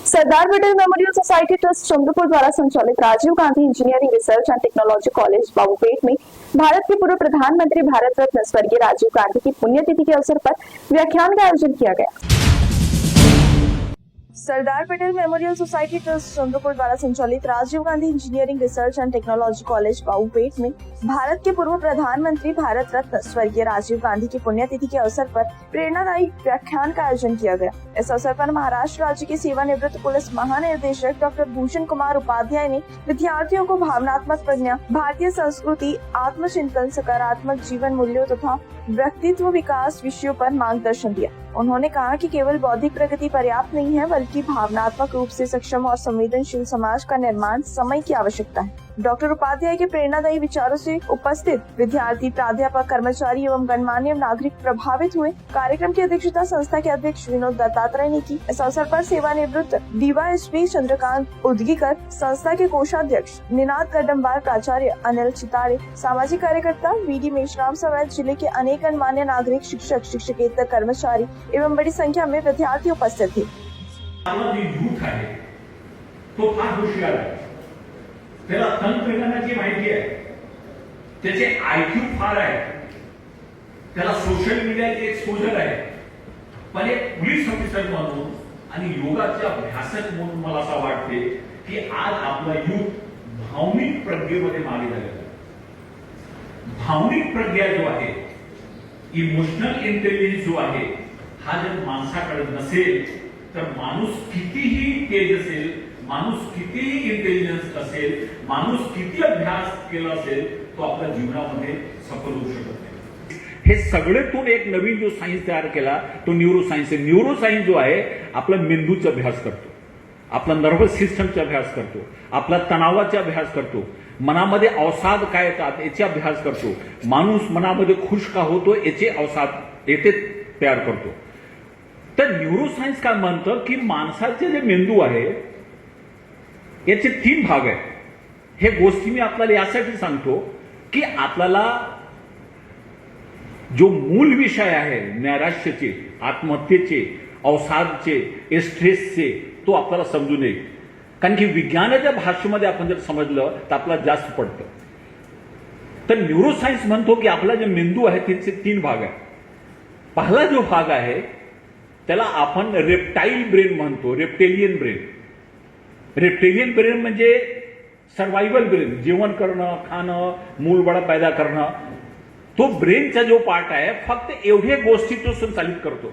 सरदार Patel memorial society trust Chandrapur द्वारा संचालित Rajiv Gandhi engineering research and technology college Babupet में भारत के पूर्व प्रधानमंत्री भारत रत्न स्वर्गीय राजीव गांधी की पुण्यतिथि के अवसर पर व्याख्यान का आयोजन किया गया। Sardar Patel memorial society trust Chandrapur द्वारा संचालित Rajiv Gandhi engineering research and technology college Babupet में भारत के पूर्व प्रधानमंत्री भारत रत्न स्वर्गीय राजीव गांधी की पुण्यतिथि के अवसर पर प्रेरणादायी व्याख्यान का आयोजन किया गया। इस अवसर पर महाराष्ट्र राज्य के सेवानिवृत्त पुलिस महानिदेशक डॉक्टर भूषण कुमार उपाध्याय ने विद्यार्थियों को भावनात्मक प्रज्ञा, भारतीय संस्कृति, आत्मचिंतन, सकारात्मक जीवन मूल्यों तथा व्यक्तित्व विकास विषयों पर मार्गदर्शन दिया। उन्होंने कहा कि केवल बौद्धिक प्रगति पर्याप्त नहीं है, बल्कि भावनात्मक रूप से सक्षम और संवेदनशील समाज का निर्माण समय की आवश्यकता है। डॉक्टर उपाध्याय के प्रेरणादायी विचारों से उपस्थित विद्यार्थी, प्राध्यापक, कर्मचारी एवं गणमान्य नागरिक प्रभावित हुए। कार्यक्रम की अध्यक्षता संस्था के अध्यक्ष विनोद दत्तात्रेय ने की। इस अवसर पर सेवानिवृत्त डीवाईएसपी चंद्रकांत उदगीकर, संस्था के कोषाध्यक्ष निनाद कदम्बार, प्राचार्य अनिल चितारे, सामाजिक कार्यकर्ता वीडी मेश्राम समेत जिले के अनेक गणमान्य नागरिक, शिक्षक, शिक्षकेतर कर्मचारी एवं बड़ी संख्या में विद्यार्थी उपस्थित थे। तो फार हुशार आहे, त्याला तंत्रज्ञानाची माहिती आहे, त्याचे आयक्यू फार आहे, त्याला सोशल मीडियाचे एक्सपोजर आहे, पण एक पोलीस ऑफिसर म्हणून आणि योगाचे अभ्यासक म्हणून मला असं वाटते की आज आपला युथ भावनिक प्रज्ञेमध्ये मागे झालेला आहे। भावनिक प्रज्ञा जो आहे, इमोशनल इंटेलिजन्स जो आहे, हा जर माणसाकडे नसेल तर माणूस कितीही तेज असेल, माणूस कितीही इंटेलिजन्स असेल, माणूस किती अभ्यास केला असेल, तो आपल्या जीवनामध्ये सफल होऊ शकत नाही। हे सगळेतून एक नवीन जो सायन्स तयार केला तो न्यूरोसायन्स आहे। न्यूरोसायन्स जो आहे आपला मेंदूचा अभ्यास करतो, आपला नर्वस सिस्टमचा अभ्यास करतो, आपला तणावाचा अभ्यास करतो, मनामध्ये अवसाद काय येतात याचा अभ्यास करतो, माणूस मनामध्ये खुश का होतो याचे अवसाद येथे तयार करतो। तर न्यूरोसायन्स काय म्हणतं की माणसाचे जे मेंदू आहे याचे 3 भाग आहेत। हे गोष्टी मी आपल्याला यासाठी सांगतो की आपल्याला जो मूल विषय आहे नैराश्याचे, आत्महत्येचे, अवसादचे, स्ट्रेसचे, तो आपल्याला समजून येईल। कारण की विज्ञानाच्या भाषेमध्ये आपण जर समजलं तर आपल्याला जास्त पडतं। तर न्यूरोसायन्स म्हणतो की आपला जे मेंदू आहे त्याचे 3 भाग आहेत। पहिला जो भाग आहे त्याला आपण रेप्टाइल ब्रेन म्हणतो, रेप्टेलियन ब्रेन। रेप्टेलियन ब्रेन म्हणजे सर्वायवल ब्रेन, जेवण करणं, खाणं, मूलबाळ पैदा करणं। तो ब्रेनचा जो पार्ट आहे फक्त एवढ्या गोष्टी तो संचालित करतो।